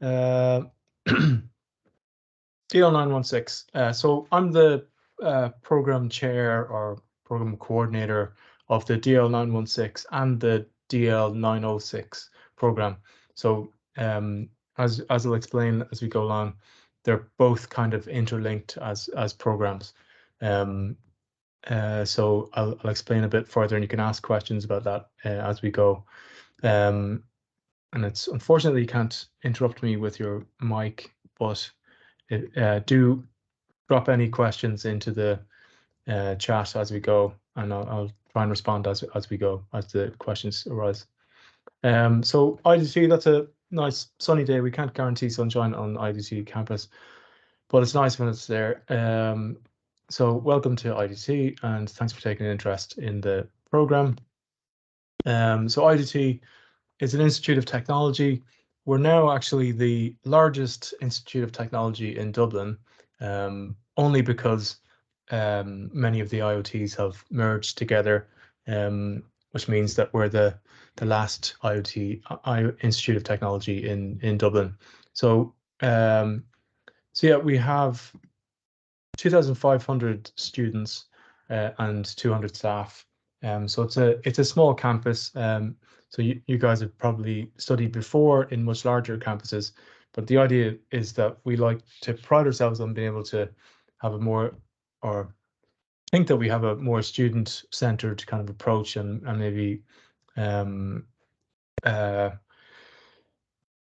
DL916. So I'm the program chair or program coordinator of the DL916 and the DL906 program. So as I'll explain as we go along, they're both kind of interlinked as programs. So I'll explain a bit further, and you can ask questions about that as we go. And it's unfortunately you can't interrupt me with your mic, but do drop any questions into the chat as we go, and I'll try and respond as we go, as the questions arise. So IDT, that's a nice sunny day. We can't guarantee sunshine on IDT campus, but it's nice when it's there. So welcome to IDT, and thanks for taking an interest in the program. So IDT is an institute of technology. We're now actually the largest institute of technology in Dublin, only because many of the IoTs have merged together, which means that we're the last institute of technology in Dublin. So so yeah, we have 2,500 students and 200 staff. So it's a small campus. So you guys have probably studied before in much larger campuses, but the idea is that we like to pride ourselves on being able to have a more, or think that we have a more student-centered kind of approach, and maybe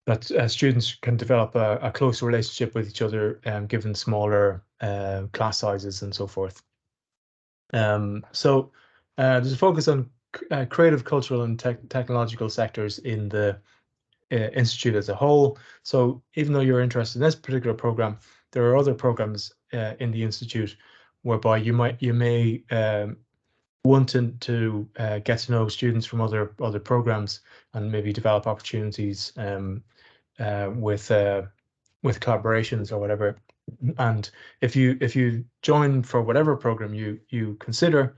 that students can develop a closer relationship with each other, given smaller class sizes and so forth. So there's a focus on creative, cultural, and technological sectors in the institute as a whole. So even though you're interested in this particular program, there are other programs in the institute whereby you may want to get to know students from other programs, and maybe develop opportunities with collaborations or whatever. And if you join for whatever program you consider,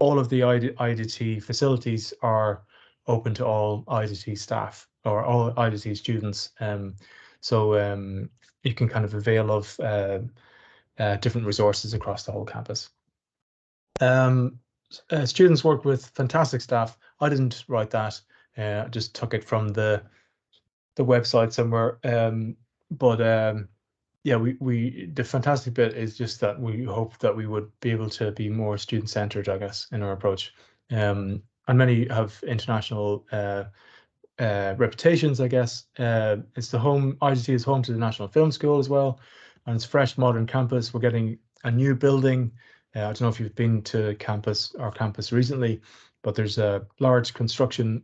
all of the IDT facilities are open to all IDT staff or all IDT students. So you can kind of avail of different resources across the whole campus. Students work with fantastic staff. I didn't write that. I just took it from the website somewhere. But yeah, the fantastic bit is just that we hope that we would be able to be more student-centered, I guess, in our approach. And many have international reputations, I guess. It's the home, IDT is home to the National Film School as well, and it's a fresh, modern campus. We're getting a new building. I don't know if you've been to our campus recently, but there's a large construction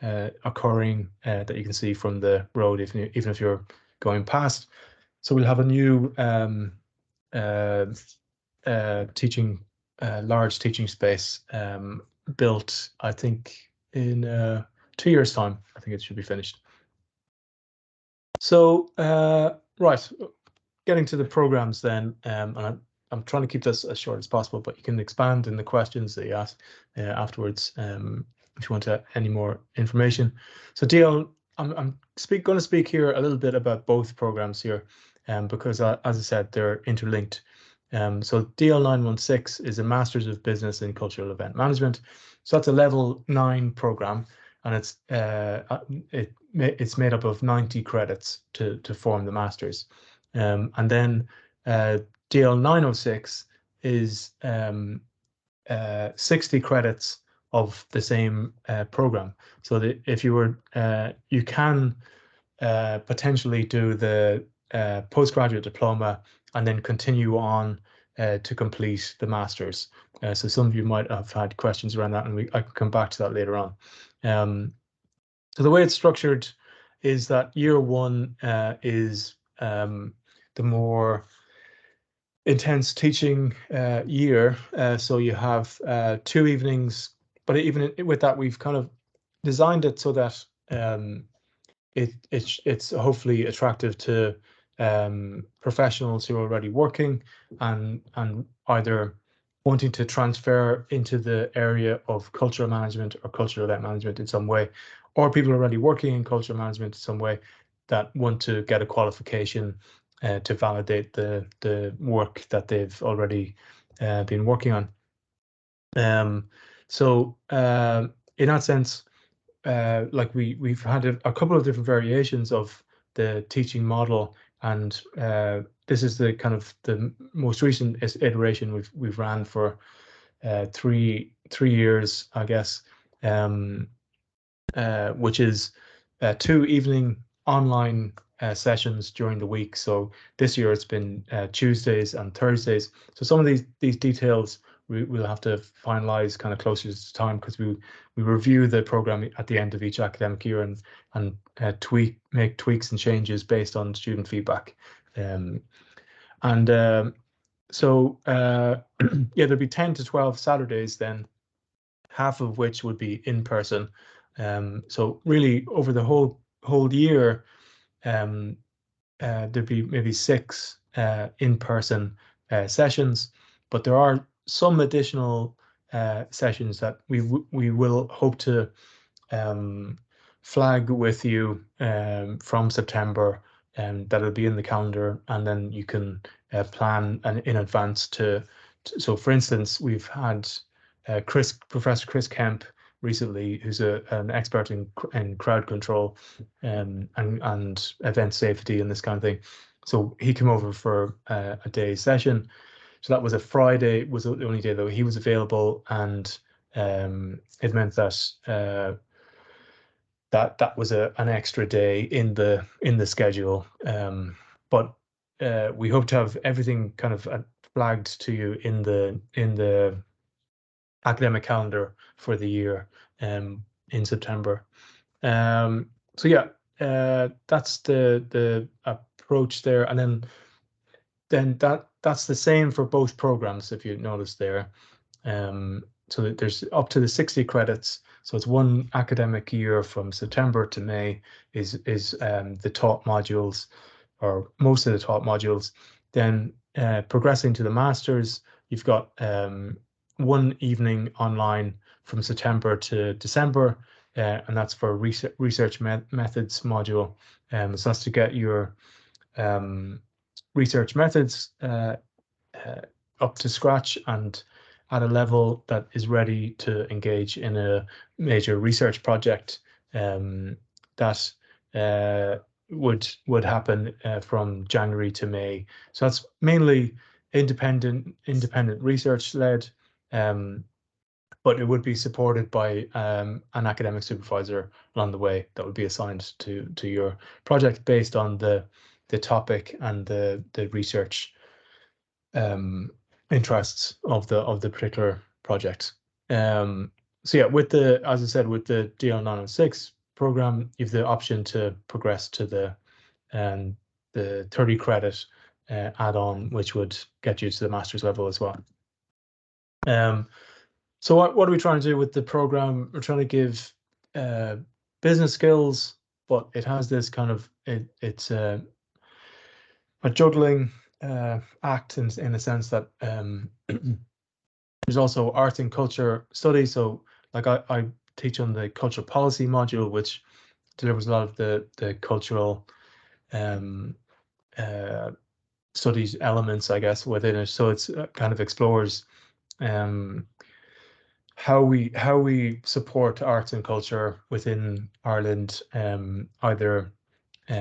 occurring that you can see from the road, even if you're going past. So we'll have a new large teaching space built, I think, in 2 years' time. I think it should be finished. So right, getting to the programs then, and I'm trying to keep this as short as possible, but you can expand in the questions that you ask afterwards if you want any more information. So DL, I'm going to speak here a little bit about both programs here, because as I said, they're interlinked. So DL916 is a Masters of Business in Cultural Event Management. So that's a level 9 program, and it's made up of 90 credits to form the masters. And then DL906 is 60 credits of the same program. So that if you were, you can potentially do the postgraduate diploma and then continue on to complete the masters. So some of you might have had questions around that, and I can come back to that later on. So the way it's structured is that year one is the more intense teaching year. So you have 2 evenings, but even with that, we've kind of designed it so that it's hopefully attractive to professionals who are already working and either wanting to transfer into the area of cultural management or cultural event management in some way, or people already working in cultural management in some way that want to get a qualification to validate the work that they've already been working on. So in that sense, like we've had a couple of different variations of the teaching model, and this is the kind of the most recent iteration we've ran for 3 years, I guess, which is 2 evening online sessions during the week. So this year it's been Tuesdays and Thursdays. So some of these details we'll have to finalize kind of closer to time, because we review the program at the end of each academic year and make tweaks and changes based on student feedback. So yeah, there'd be 10 to 12 Saturdays then, half of which would be in person. So really over the whole year, there'd be maybe 6 in-person sessions, but there are some additional sessions that we will hope to flag with you from September, and that'll be in the calendar, and then you can plan in advance so for instance, we've had Professor Chris Kemp recently, who's an expert in crowd control and event safety and this kind of thing. So he came over for a day session. So that was a Friday, was the only day that he was available, and it meant that that was an extra day in the schedule. But we hope to have everything kind of flagged to you in the academic calendar for the year in September. So yeah, that's the approach there, and then that's the same for both programs, if you notice there. So that there's up to the 60 credits. So it's one academic year from September to May is the taught modules, or most of the taught modules. Then progressing to the masters, you've got one evening online from September to December, and that's for research methods module. So that's to get your research methods up to scratch and at a level that is ready to engage in a major research project that would happen from January to May. So that's mainly independent research led, but it would be supported by an academic supervisor along the way that would be assigned to your project based on the topic and the research interests of the particular project. So yeah, as I said, with the DL 906 program, you have the option to progress to the 30 credit add-on, which would get you to the master's level as well. So what are we trying to do with the program? We're trying to give business skills, but it has this kind of it's a juggling act in a sense that there's also art and culture studies. So like I teach on the cultural policy module, which delivers a lot of the cultural studies elements, I guess, within it. So it's kind of explores how we support arts and culture within Ireland, either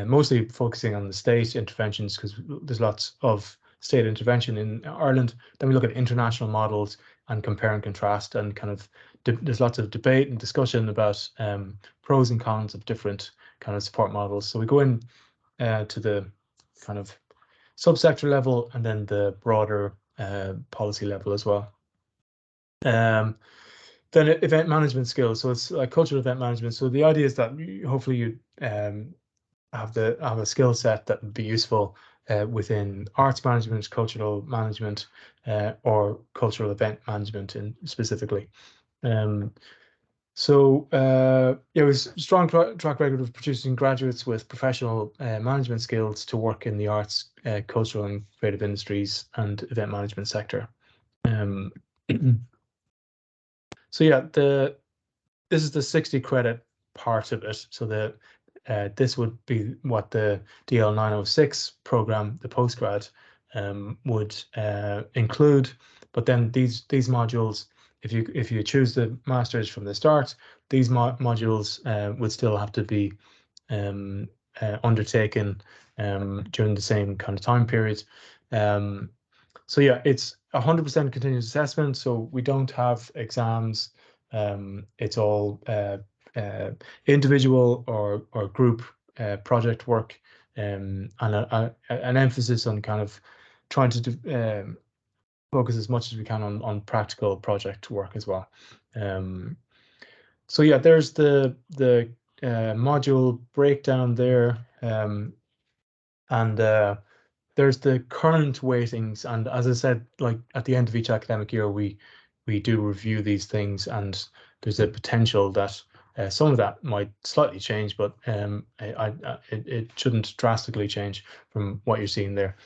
mostly focusing on the state interventions, because there's lots of state intervention in Ireland. Then we look at international models and compare and contrast, and kind of there's lots of debate and discussion about pros and cons of different kind of support models. So we go in to the kind of subsector level and then the broader policy level as well. Then event management skills. So it's like cultural event management. So the idea is that hopefully you have a skill set that would be useful within arts management, cultural management, or cultural event management specifically. So it was a strong track record of producing graduates with professional management skills to work in the arts, cultural and creative industries and event management sector. So yeah, this is the 60 credit part of it. So this would be what the DL 906 program, the postgrad, would include. But then these modules, if you choose the masters from the start, these modules would still have to be undertaken during the same kind of time period. So yeah, it's 100% continuous assessment. So we don't have exams. It's all individual or group project work, and an emphasis on kind of trying to focus as much as we can on practical project work as well. So yeah, there's the module breakdown there, and there's the current weightings. And as I said, like at the end of each academic year, we do review these things, and there's a potential that some of that might slightly change, but it shouldn't drastically change from what you're seeing there.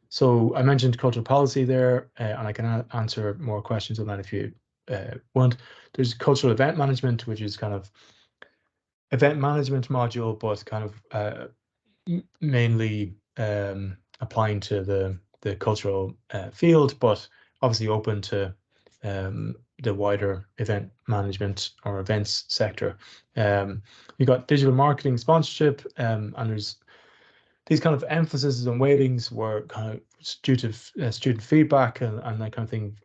So I mentioned cultural policy there, and I can answer more questions on that if you want. There's cultural event management, which is kind of event management module, but kind of mainly applying to the cultural field, but obviously open to the wider event management or events sector. You've got digital marketing sponsorship, and there's these kind of emphases and weightings were kind of due to student feedback and that kind of thing,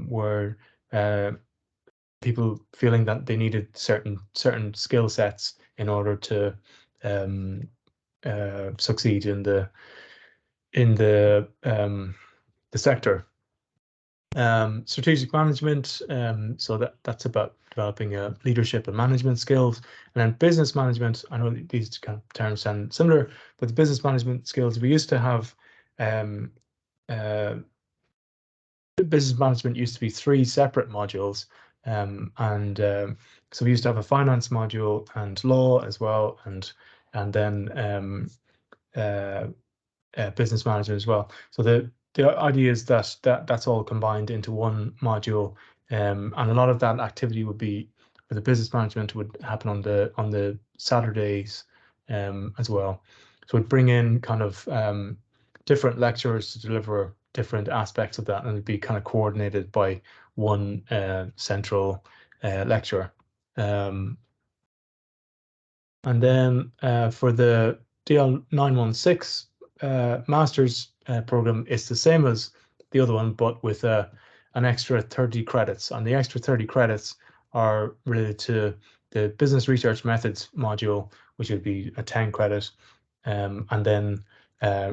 were people feeling that they needed certain skill sets in order to succeed in the sector. Strategic management, so that's about developing leadership and management skills. And then business management, I know these kind of terms sound similar, but the business management skills, we used to have business management used to be 3 separate modules, so we used to have a finance module and law as well, and then business management as well. So the idea is that that's all combined into one module, and a lot of that activity would be, for the business management, would happen on the Saturdays as well. So we'd bring in kind of different lecturers to deliver different aspects of that, and it'd be kind of coordinated by one central lecturer. And then for the DL 916 master's program, it's the same as the other one, but with an extra 30 credits. And the extra 30 credits are related to the business research methods module, which would be a 10 credit, and then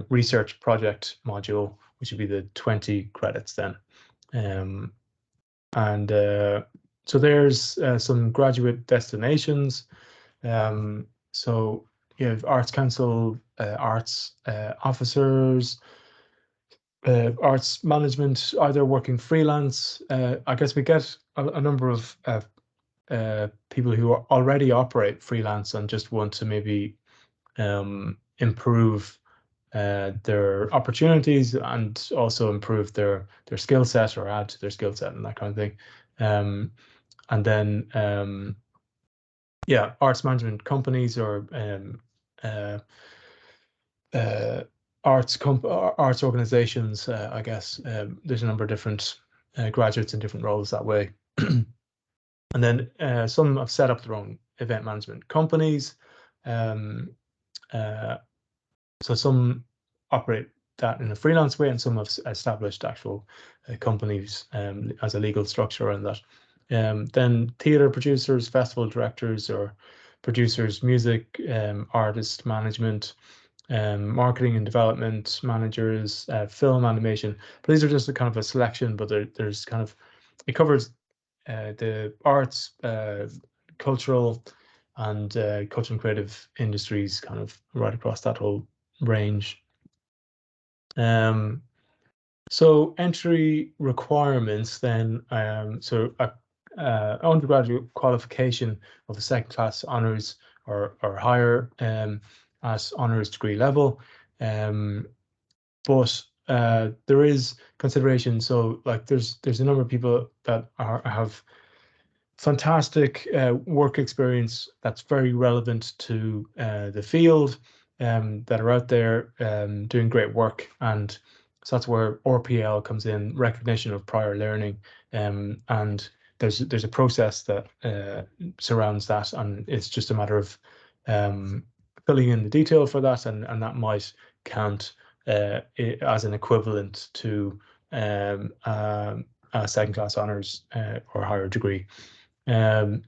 research project module, which would be the 20 credits then. And so there's some graduate destinations. So you have Arts Council, arts officers, arts management, either working freelance. I guess we get a number of people who already operate freelance and just want to maybe improve their opportunities and also improve their skill set or add to their skill set and that kind of thing. And then yeah, arts management companies or arts organizations. I guess there's a number of different graduates in different roles that way. And then some have set up their own event management companies. So some operate that in a freelance way, and some have established actual companies as a legal structure and that. Then theatre producers, festival directors or producers, music, artist management, marketing and development managers, film animation. But these are just a kind of a selection, but there's kind of, it covers the arts, cultural and cultural and creative industries kind of right across that whole range. So entry requirements then, so undergraduate qualification of a second class honours or higher at honours degree level, but there is consideration. So like there's a number of people that have fantastic work experience that's very relevant to the field, that are out there doing great work. And so that's where RPL comes in, recognition of prior learning. And there's a process that surrounds that, and it's just a matter of filling in the detail for that, and that might count as an equivalent to a second class honors or higher degree. So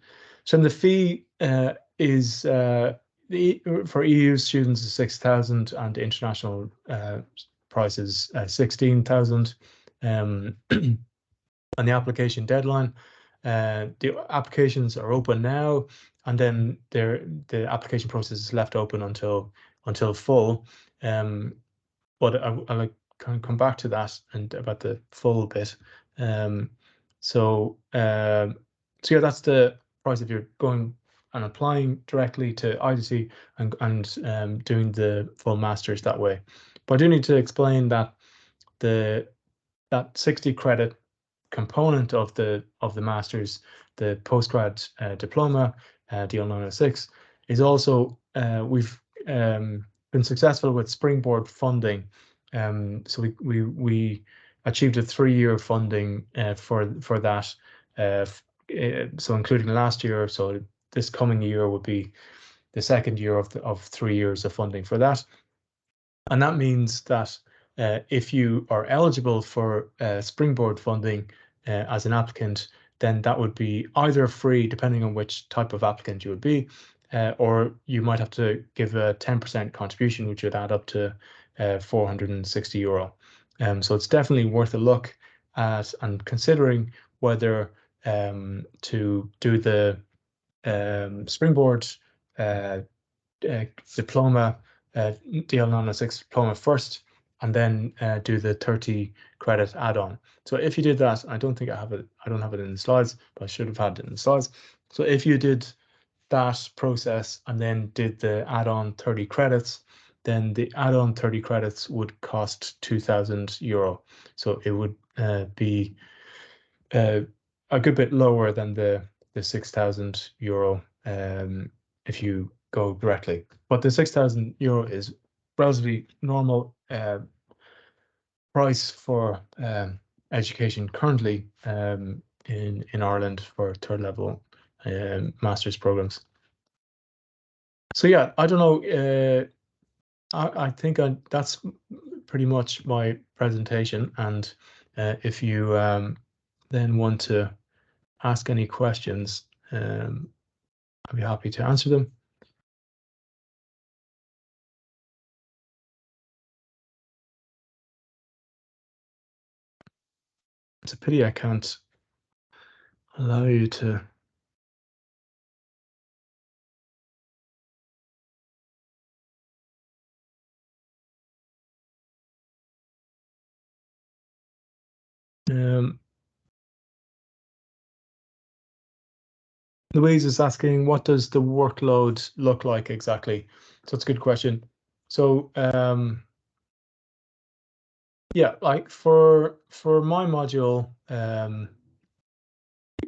the fee is for EU students is 6,000, and international price is 16,000. And the application deadline, the applications are open now, and then the application process is left open until full. But I can come back to that and about the full bit. So yeah, that's the price if you're going and applying directly to IDC and doing the full masters that way. But I do need to explain that that 60 credit component of the masters, the postgrad diploma, DL 906, is also we've been successful with Springboard funding. So we achieved a 3-year funding for that. So including last year, so this coming year would be the second year of 3 years of funding for that. And that means that if you are eligible for Springboard funding as an applicant, then that would be either free, depending on which type of applicant you would be, or you might have to give a 10% contribution, which would add up to €460. So it's definitely worth a look at and considering whether to do the Springboard diploma, DL 906 diploma first, and then do the 30 credit add-on. So if you did that, I don't think I have it. I don't have it in the slides, but I should have had it in the slides. So if you did that process and then did the add-on 30 credits, then the add-on 30 credits would cost €2,000. So it would be a good bit lower than the €6,000 if you go directly. But the €6,000 is relatively normal price for education currently in Ireland for third level master's programs. So yeah, I don't know. I think that's pretty much my presentation. And if you then want to ask any questions, I'll be happy to answer them. It's a pity I can't allow you to. Louise is asking, what does the workload look like exactly? So it's a good question. So yeah, like for my module,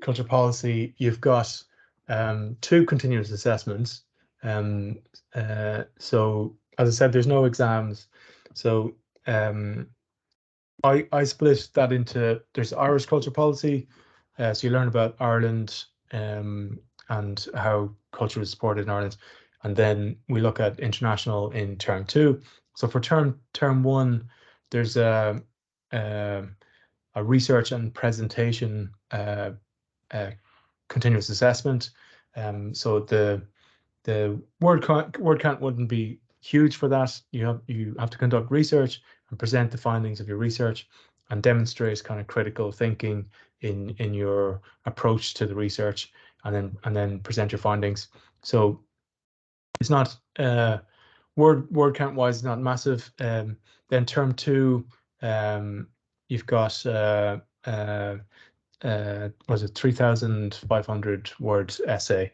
culture policy, you've got 2 continuous assessments. So as I said, there's no exams. So I split that into, there's Irish culture policy. So you learn about Ireland and how culture is supported in Ireland. And then we look at international in term 2. So for term 1, there's a research and presentation continuous assessment. So the word count wouldn't be huge for that. You have to conduct research and present the findings of your research and demonstrate kind of critical thinking in your approach to the research, and then present your findings. So it's not word count wise, it's not massive. Then term 2, you've got was it 3,500 word essay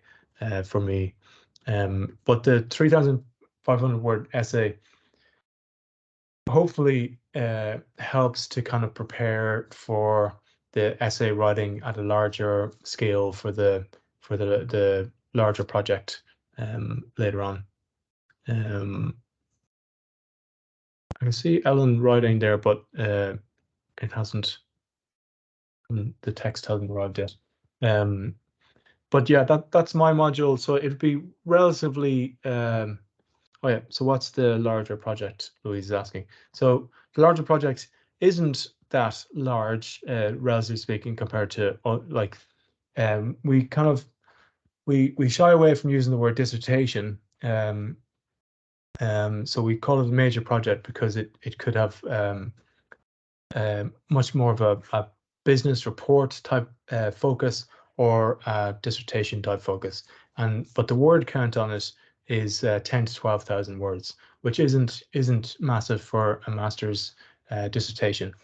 for me. But the 3,500 word essay, hopefully helps to kind of prepare for the essay writing at a larger scale for the larger project later on. I can see Ellen writing there, but it hasn't. The text hasn't arrived yet. But yeah, that's my module. So it'd be relatively. Oh yeah. So what's the larger project? Louise is asking. So the larger project isn't that large, relatively speaking, compared to like. We kind of we shy away from using the word dissertation. So we call it a major project because it could have much more of a business report type focus or a dissertation type focus. But the word count on it is 10 to 12,000 words, which isn't massive for a master's dissertation.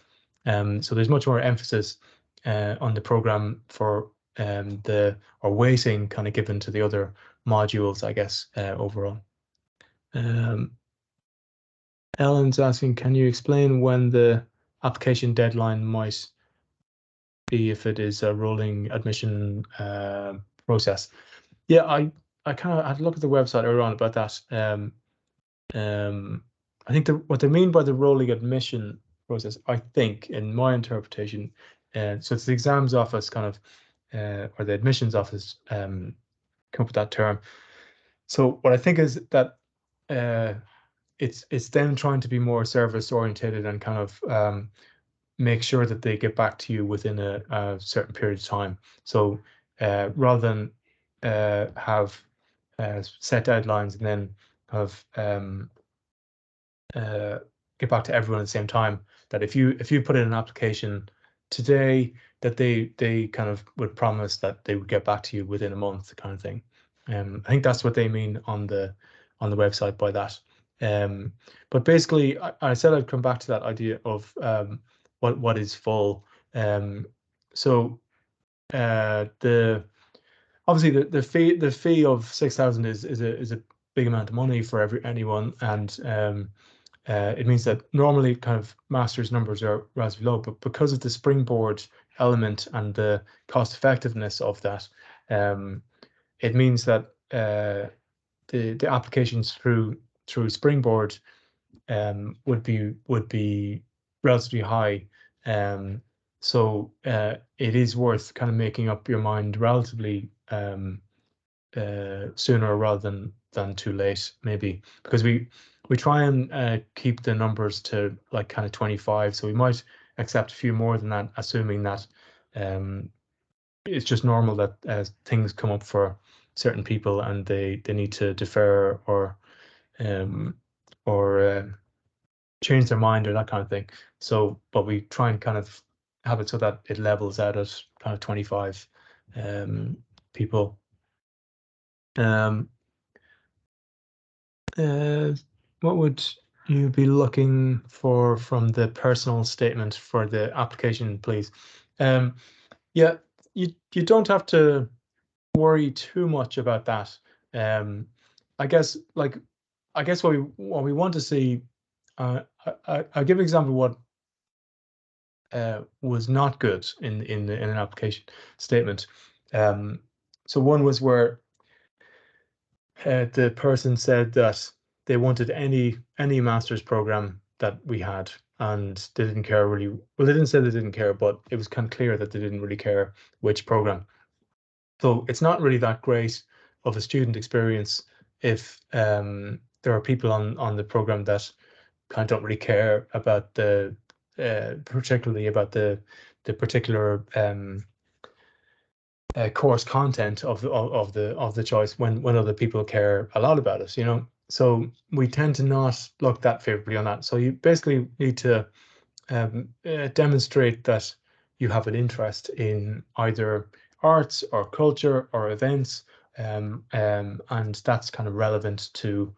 So there's much more emphasis on the program for or weighting kind of given to the other modules, I guess, overall. Ellen's asking, can you explain when the application deadline might be if it is a rolling admission process? Yeah, I kind of had to look at the website earlier on about that. I think what they mean by the rolling admission process, I think, in my interpretation, so it's the exams office kind of, or the admissions office come up with that term. So what I think is that it's them trying to be more service orientated and kind of make sure that they get back to you within a certain period of time. So rather than have set deadlines and then have get back to everyone at the same time, that if you put in an application today, that they kind of would promise that they would get back to you within a month, kind of thing. I think that's what they mean on the website by that. But basically, I said I'd come back to that idea of what is full. So the obviously the fee of 6,000 is a big amount of money for anyone, and it means that normally kind of master's numbers are relatively low, but because of the springboard element and the cost effectiveness of that, it means that the applications through springboard would be relatively high. So it is worth kind of making up your mind relatively sooner rather than too late, maybe, because we try and keep the numbers to like kind of 25, so we might accept a few more than that, assuming that it's just normal that things come up for certain people and they need to defer or change their mind or that kind of thing. So, but we try and kind of have it so that it levels out at kind of 25 people. What would you be looking for from the personal statement for the application, please? Yeah, you don't have to worry too much about that. I guess what we want to see. I'll give an example of what was not good in an application statement. So one was where the person said that they wanted any master's program that we had, and they didn't care really. Well, they didn't say they didn't care, but it was kind of clear that they didn't really care which program. So it's not really that great of a student experience if there are people on the program that kind of don't really care about particularly about the particular course content of the choice when other people care a lot about it, you know. So we tend to not look that favorably on that. So you basically need to demonstrate that you have an interest in either arts or culture or events, and that's kind of relevant to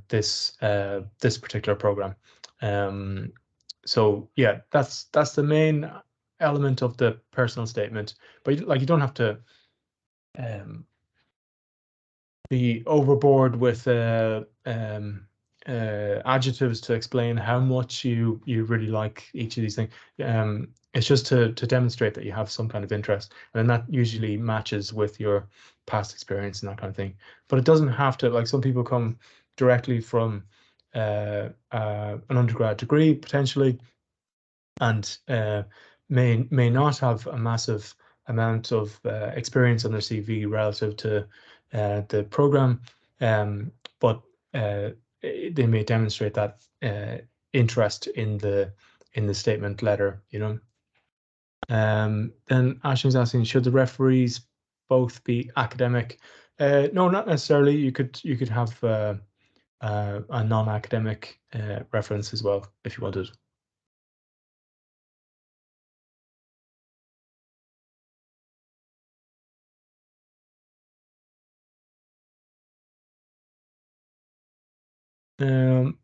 this particular program. So yeah, that's the main element of the personal statement. But like, you don't have to be overboard with adjectives to explain how much you really like each of these things. It's just to demonstrate that you have some kind of interest, and then that usually matches with your past experience and that kind of thing. But it doesn't have to. Like some people come directly from an undergrad degree potentially, and may not have a massive amount of experience on their CV relative to the program, but they may demonstrate that interest in the statement letter, you know. Then Ashley's asking, should the referees both be academic? No, not necessarily. You could have a non-academic reference as well if you wanted. Um,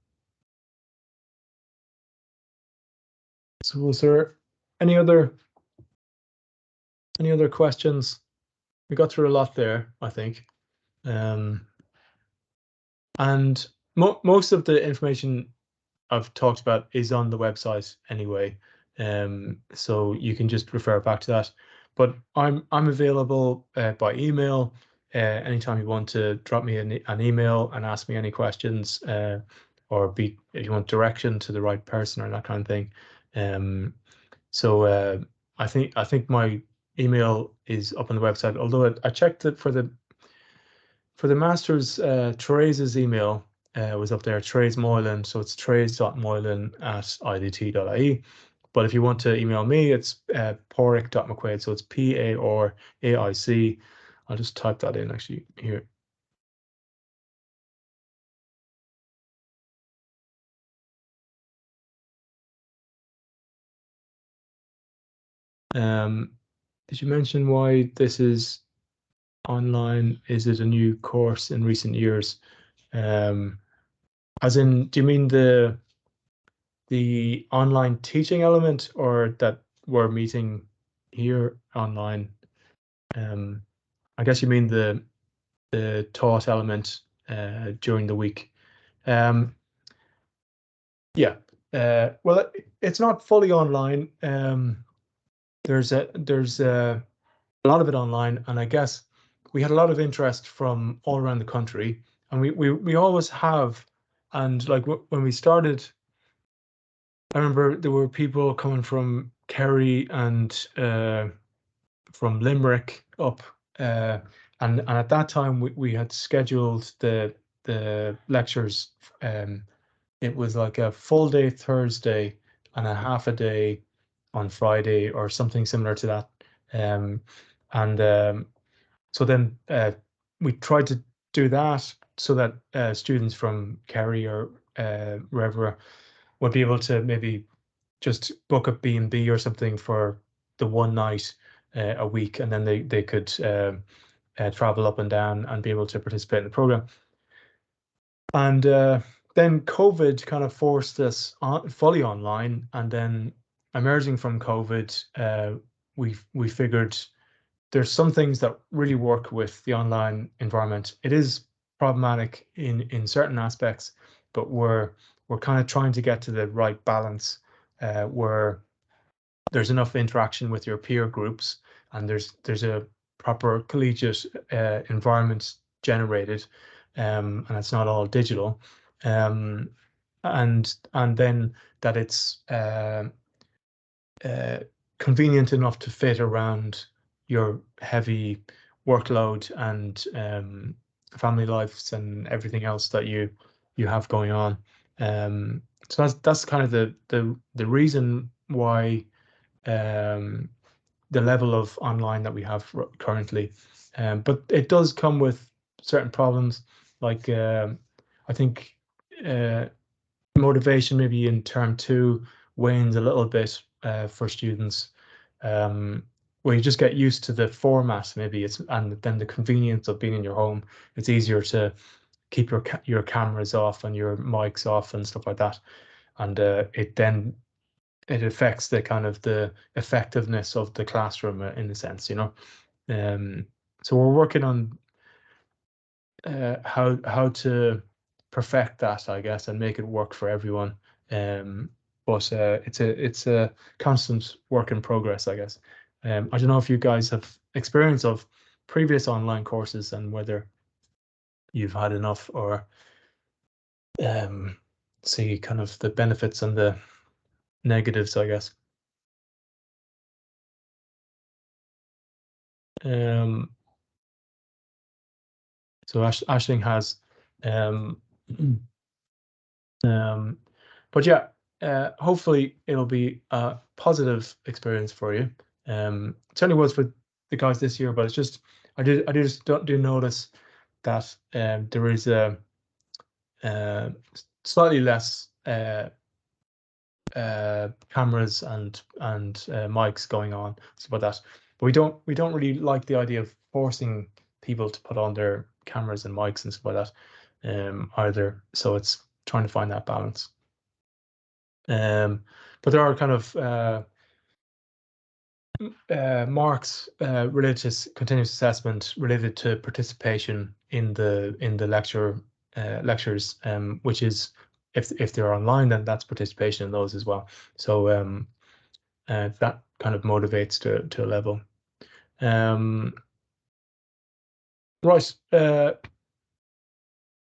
so was there any other questions? We got through a lot there, I think. And most of the information I've talked about is on the website anyway. So you can just refer back to that. But I'm available by email anytime you want to drop me an email and ask me any questions, or if you want direction to the right person or that kind of thing. So I think my email is up on the website. Although I checked it for the master's, Therese's email was up there, Therese Moylan. So it's therese.moylan@idt.ie. But if you want to email me, it's poraic.mcquaid. So it's PARAIC. I'll just type that in actually here. Did you mention why this is online? Is it a new course in recent years? As in, do you mean the online teaching element, or that we're meeting here online? I guess you mean the taught element during the week. Yeah. Well, it's not fully online. There's a lot of it online, and I guess we had a lot of interest from all around the country, and we always have. And like when we started, I remember there were people coming from Kerry and from Limerick up, and at that time we had scheduled the lectures. It was like a full day Thursday and a half a day on Friday or something similar to that. And so then we tried to do that so that students from Kerry or wherever would be able to maybe just book a B&B or something for the one night a week, and then they could travel up and down and be able to participate in the program. And then COVID kind of forced us fully online, and then emerging from COVID, we figured there's some things that really work with the online environment. It is problematic in certain aspects, but we're kind of trying to get to the right balance where there's enough interaction with your peer groups, and there's a proper collegiate environment generated, and it's not all digital, and then that it's convenient enough to fit around your heavy workload and family lives and everything else that you have going on. So that's kind of the reason why the level of online that we have currently. But it does come with certain problems, like I think motivation maybe in term 2 wanes a little bit for students, where you just get used to the format maybe, and then the convenience of being in your home. It's easier to keep your cameras off and your mics off and stuff like that, and it affects the kind of the effectiveness of the classroom in a sense, you know. So we're working on how to perfect that, I guess, and make it work for everyone. But it's a constant work in progress, I guess. I don't know if you guys have experience of previous online courses and whether you've had enough, or see kind of the benefits and the negatives, I guess. So Ashling has, but yeah, hopefully it'll be a positive experience for you. It certainly was for the guys this year, but it's just I just do notice that there is a slightly less cameras and mics going on, stuff like that. But we don't really like the idea of forcing people to put on their cameras and mics and stuff like that either. So it's trying to find that balance. But there are kind of marks related to continuous assessment related to participation in the lectures, which is if they're online, then that's participation in those as well. So that kind of motivates to a level. Right.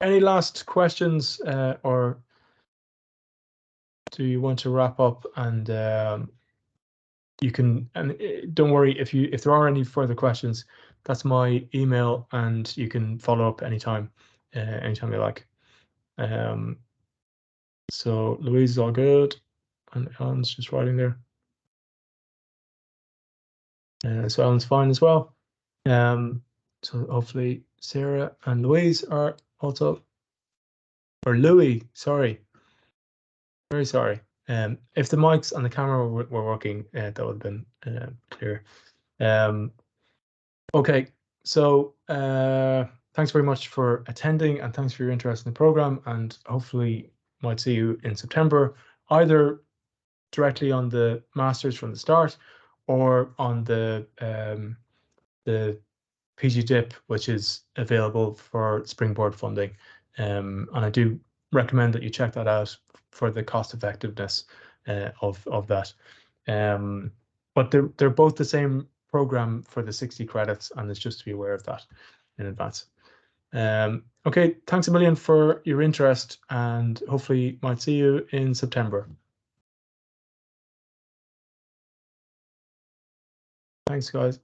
Any last questions, or do you want to wrap up? And you can, and don't worry if there are any further questions. That's my email, and you can follow up anytime you like. So Louise is all good, and Ellen's just writing there. So Ellen's fine as well. So hopefully Sarah and Louise are also, or Louis, sorry, very sorry. If the mics and the camera were working, that would have been clear. Okay, so thanks very much for attending, and thanks for your interest in the program, and hopefully might see you in September, either directly on the masters from the start, or on the PG DIP, which is available for Springboard funding. And I do recommend that you check that out for the cost effectiveness of that. But they're both the same program for the 60 credits, and it's just to be aware of that in advance. Okay, thanks a million for your interest, and hopefully might see you in September. Thanks, guys.